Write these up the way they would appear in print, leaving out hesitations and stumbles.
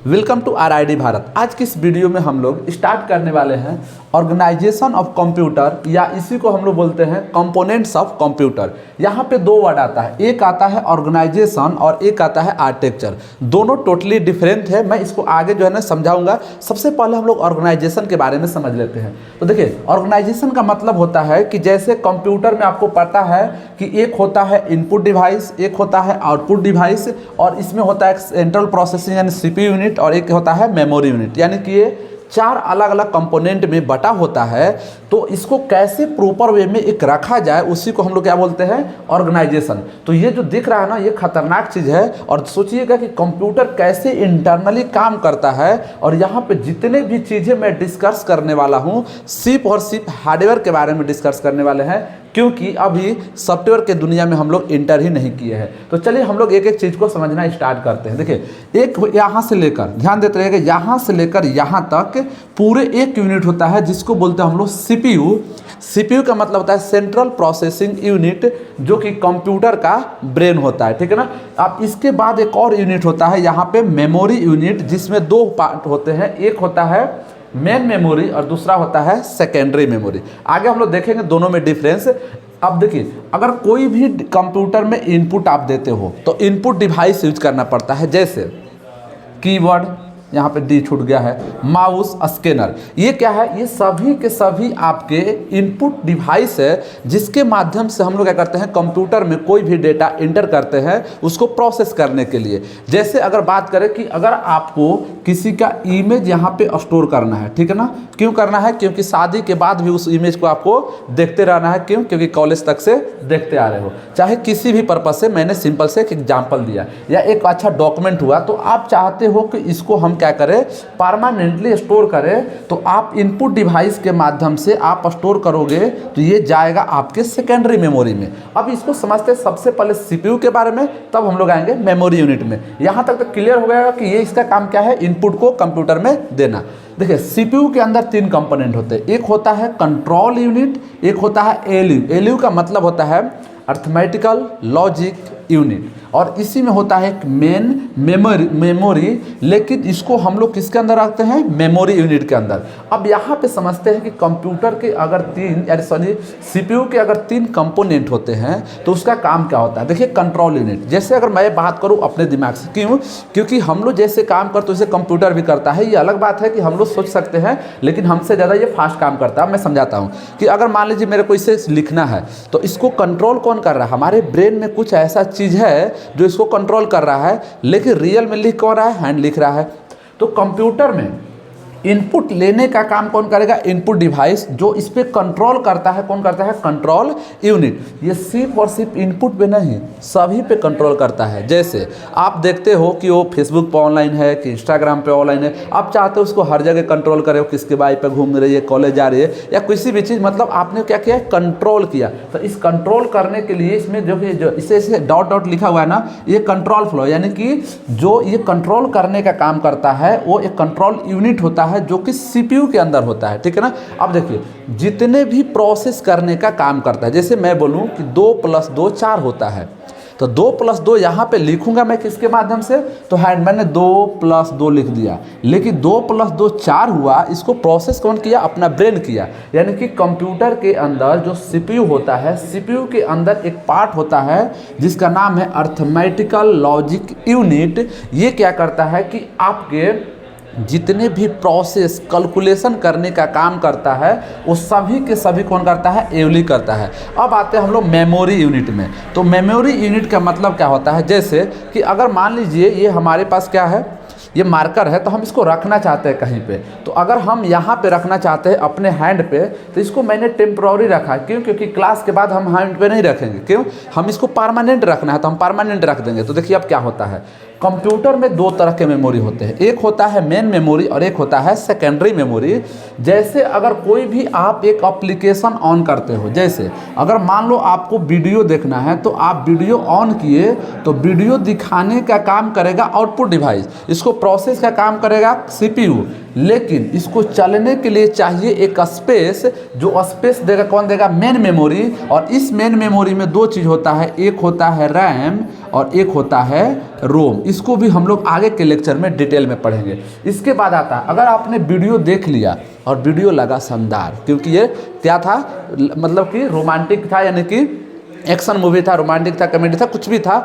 Welcome to RID Bharat. आज की इस वीडियो में हम लोग स्टार्ट करने वाले हैं ऑर्गेनाइजेशन ऑफ कंप्यूटर, या इसी को हम लोग बोलते हैं कंपोनेंट्स ऑफ कंप्यूटर। यहाँ पे दो वर्ड आता है, एक आता है ऑर्गेनाइजेशन और एक आता है आर्किटेक्चर। दोनों टोटली डिफरेंट है। मैं इसको आगे जो है ना समझाऊंगा। सबसे पहले हम लोग ऑर्गेनाइजेशन के बारे में समझ लेते हैं। तो देखिए, ऑर्गेनाइजेशन का मतलब होता है कि जैसे कंप्यूटर में आपको पता है कि एक होता है इनपुट डिवाइस, एक होता है आउटपुट डिवाइस, और इसमें होता है सेंट्रल प्रोसेसिंग यानी CPU यूनिट, और एक होता है मेमोरी यूनिट। यानी कि ये चार अलग अलग कंपोनेंट में बटा होता है। तो इसको कैसे प्रॉपर वे में एक रखा जाए, उसी को हम लोग क्या बोलते हैं, ऑर्गेनाइजेशन। तो ये जो दिख रहा है ना, ये खतरनाक चीज़ है। और सोचिएगा कि कंप्यूटर कैसे इंटरनली काम करता है। और यहाँ पे जितने भी चीज़ें मैं डिस्कस करने वाला हूँ, सिर्फ और सिर्फ हार्डवेयर के बारे में डिस्कस करने वाले हैं, क्योंकि अभी सॉफ्टवेयर के दुनिया में हम लोग इंटर ही नहीं किए हैं। तो चलिए हम लोग एक एक चीज़ को समझना स्टार्ट करते हैं। देखिए, एक यहाँ से लेकर, ध्यान देते रहिएगा, यहाँ से लेकर यहाँ तक पूरे एक यूनिट होता है जिसको बोलते हैं हम लोग CPU। CPU का मतलब होता है सेंट्रल प्रोसेसिंग यूनिट, जो कि कंप्यूटर का ब्रेन होता है, ठीक है ना। अब इसके बाद एक और यूनिट होता है यहाँ पे मेमोरी यूनिट, जिसमें दो पार्ट होते हैं, एक होता है मेन मेमोरी और दूसरा होता है सेकेंडरी मेमोरी। आगे हम लोग देखेंगे दोनों में डिफरेंस। अब देखिए, अगर कोई भी कंप्यूटर में इनपुट आप देते हो तो इनपुट डिवाइस यूज करना पड़ता है, जैसे कीबोर्ड, यहाँ पे डी छूट गया है, माउस, स्कैनर। ये क्या है, ये सभी के सभी आपके इनपुट डिवाइस है, जिसके माध्यम से हम लोग क्या करते हैं, कंप्यूटर में कोई भी डेटा इंटर करते हैं उसको प्रोसेस करने के लिए। जैसे अगर बात करें कि अगर आपको किसी का इमेज यहाँ पे स्टोर करना है, ठीक है ना। क्यों करना है, क्योंकि शादी के बाद भी उस इमेज को आपको देखते रहना है। क्यों, क्योंकि कॉलेज तक से देखते आ रहे हो, चाहे किसी भी पर्पज से। मैंने सिंपल से एक एग्जाम्पल दिया, या एक अच्छा डॉक्यूमेंट हुआ, तो आप चाहते हो कि इसको हम क्या करें, परमानेंटली स्टोर करें। तो आप इनपुट डिवाइस के माध्यम से आप स्टोर करोगे, तो ये जाएगा आपके सेकेंडरी मेमोरी में। अब इसको समझते हैं सबसे पहले CPU के बारे में, तब हम लोग आएंगे मेमोरी यूनिट में। यहां तक तो क्लियर हो गया कि ये इसका काम क्या है, इनपुट को कंप्यूटर में देना। देखिए, CPU के अंदर तीन कंपोनेंट होते हैं, एक होता है कंट्रोल यूनिट, एक होता है ALU। ALU का मतलब होता है अर्थमेटिकल लॉजिक यूनिट, और इसी में होता है एक मेन मेमोरी, लेकिन इसको हम लोग किसके अंदर रखते हैं, मेमोरी यूनिट के अंदर। अब यहाँ पे समझते हैं कि कंप्यूटर के अगर CPU के अगर तीन कंपोनेंट होते हैं तो उसका काम क्या होता है। देखिए, कंट्रोल यूनिट, जैसे अगर मैं बात करूँ अपने दिमाग से, क्यों, क्योंकि हम लोग जैसे काम करते हैं वैसे कंप्यूटर भी करता है। ये अलग बात है कि हम लोग सोच सकते हैं, लेकिन हमसे ज़्यादा ये फास्ट काम करता है। मैं समझाता हूँ कि अगर मान लीजिए मेरे को इसे लिखना है, तो इसको कंट्रोल कौन कर रहा है, हमारे ब्रेन में कुछ ऐसा चीज़ है जो इसको कंट्रोल कर रहा है, लेकिन रियल में लिख कौन रहा है, हैंड लिख रहा है। तो कंप्यूटर में इनपुट लेने का काम कौन करेगा, इनपुट डिवाइस। जो इस पे कंट्रोल करता है, कौन करता है, कंट्रोल यूनिट। ये सिर्फ और सिर्फ इनपुट पे नहीं, सभी पे कंट्रोल करता है। जैसे आप देखते हो कि वो फेसबुक पे ऑनलाइन है कि इंस्टाग्राम पे ऑनलाइन है, आप चाहते हो उसको हर जगह कंट्रोल करे, हो किसके बाइक पे घूम रही है, कॉलेज जा रही है, या किसी भी चीज़, मतलब आपने क्या किया, कंट्रोल किया। तो इस कंट्रोल करने के लिए इसमें जो इसे डॉट डॉट लिखा हुआ है ना, ये कंट्रोल फ्लो, यानी कि जो ये कंट्रोल करने का काम करता है वो एक कंट्रोल यूनिट होता है, जो कि CPU के अंदर होता है, ठीक है ना। अब देखिए, जितने भी प्रोसेस करने का काम करता है, जैसे मैं बोलूं कि 2 + 2 4 होता है, तो 2 + 2 यहाँ पे लिखूंगा मैं किसके माध्यम से, तो हैंड, मैंने 2 + 2 लिख दिया, लेकिन 2 + 2 4 हुआ। इसको प्रोसेस कौन किया, अपना ब्रेन किया। यानी कि कंप्यूटर के अंदर जो CPU होता है, CPU के अंदर एक पार्ट होता है जिसका नाम है अर्थमेटिकल लॉजिक यूनिट। ये क्या करता है कि आपके जितने भी प्रोसेस कैलकुलेशन करने का काम करता है, वो सभी के सभी कौन करता है, ALU करता है। अब आते हैं हम लोग मेमोरी यूनिट में। तो मेमोरी यूनिट का मतलब क्या होता है, जैसे कि अगर मान लीजिए ये हमारे पास क्या है, ये मार्कर है, तो हम इसको रखना चाहते हैं कहीं पे। तो अगर हम यहाँ पे रखना चाहते हैं अपने हैंड पे, तो इसको मैंने टेम्प्रोरी रखा है। क्यों, क्योंकि क्लास के बाद हम हैंड पे नहीं रखेंगे। क्यों, हम इसको परमानेंट रखना है, तो हम परमानेंट रख देंगे। तो देखिए अब क्या होता है, कंप्यूटर में दो तरह के मेमोरी होते हैं, एक होता है मेन मेमोरी और एक होता है सेकेंडरी मेमोरी। जैसे अगर कोई भी आप एक एप्लीकेशन ऑन करते हो, जैसे अगर मान लो आपको वीडियो देखना है, तो आप वीडियो ऑन किए, तो वीडियो दिखाने का काम करेगा आउटपुट डिवाइस, इसको प्रोसेस का काम करेगा CPU। लेकिन इसको चलने के लिए चाहिए एक स्पेस, जो स्पेस देगा कौन देगा, मेन मेमोरी। और इस मेन मेमोरी में दो चीज़ होता है, एक होता है रैम और एक होता है रोम। इसको भी हम लोग आगे के लेक्चर में डिटेल में पढ़ेंगे। इसके बाद आता है, अगर आपने वीडियो देख लिया और वीडियो लगा शानदार, क्योंकि ये क्या था, मतलब कि रोमांटिक था, यानी कि एक्शन मूवी था, रोमांटिक था, कॉमेडी था, कुछ भी था।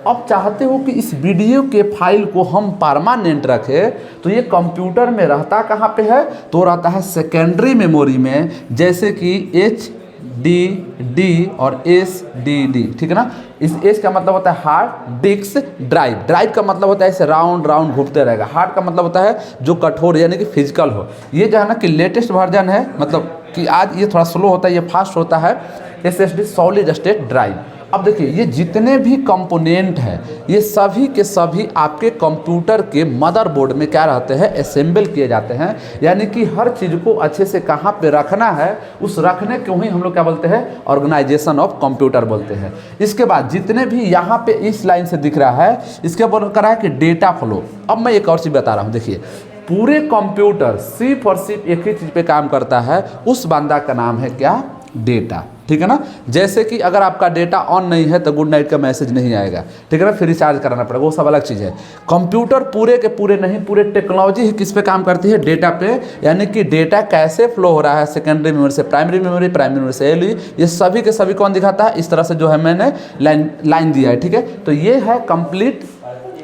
अब चाहते हो कि इस वीडियो के फाइल को हम परमानेंट रखें, तो ये कंप्यूटर में रहता कहाँ पे है, तो रहता है सेकेंडरी मेमोरी में, जैसे कि HDD और SDD, ठीक है ना। इस एच का मतलब होता है हार्ड डिस्क ड्राइव, ड्राइव का मतलब होता है ऐसे राउंड राउंड घूमते रहेगा, हार्ड का मतलब होता है जो कठोर यानी कि फिजिकल हो। ये जो है ना कि लेटेस्ट वर्जन है, मतलब कि आज ये थोड़ा स्लो होता है, ये फास्ट होता है, SSD सॉलिड स्टेट ड्राइव। अब देखिए ये जितने भी कंपोनेंट हैं, ये सभी के सभी आपके कंप्यूटर के मदरबोर्ड में क्या रहते हैं, असेंबल किए जाते हैं। यानी कि हर चीज़ को अच्छे से कहाँ पे रखना है, उस रखने को ही हम लोग क्या बोलते हैं, ऑर्गेनाइजेशन ऑफ कंप्यूटर बोलते हैं। इसके बाद जितने भी यहाँ पे इस लाइन से दिख रहा है, इसके बोल कर रहा है कि डेटा फ्लो। अब मैं एक और चीज़ बता रहा हूँ, देखिए पूरे कंप्यूटर सिर्फ और सिर्फ एक ही चीज़ पे काम करता है, उस बंदा का नाम है क्या, डेटा, ठीक है ना। जैसे कि अगर आपका डेटा ऑन नहीं है तो गुड नाइट का मैसेज नहीं आएगा, ठीक है ना, फिर रिचार्ज कराना पड़ेगा, वो सब अलग चीज़ है। कंप्यूटर पूरे के पूरे नहीं, पूरे टेक्नोलॉजी ही किस पे काम करती है, डेटा पे। यानी कि डेटा कैसे फ्लो हो रहा है सेकेंडरी मेमोरी से प्राइमरी मेमोरी, प्राइमरी मेमोरी से एलई, ये सभी के सभी कौन दिखाता है, इस तरह से जो है मैंने लाइन दिया है, ठीक है। तो ये है complete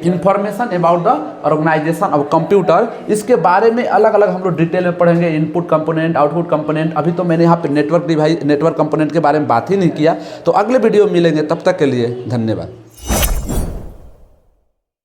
information about the organisation of computer. इसके बारे में अलग अलग हम लोग डिटेल में पढ़ेंगे, इनपुट कंपोनेंट, आउटपुट कंपोनेंट। अभी तो मैंने यहाँ पे नेटवर्क डिवाइस, नेटवर्क कंपोनेंट के बारे में बात ही नहीं किया। तो अगले वीडियो में मिलेंगे, तब तक के लिए धन्यवाद।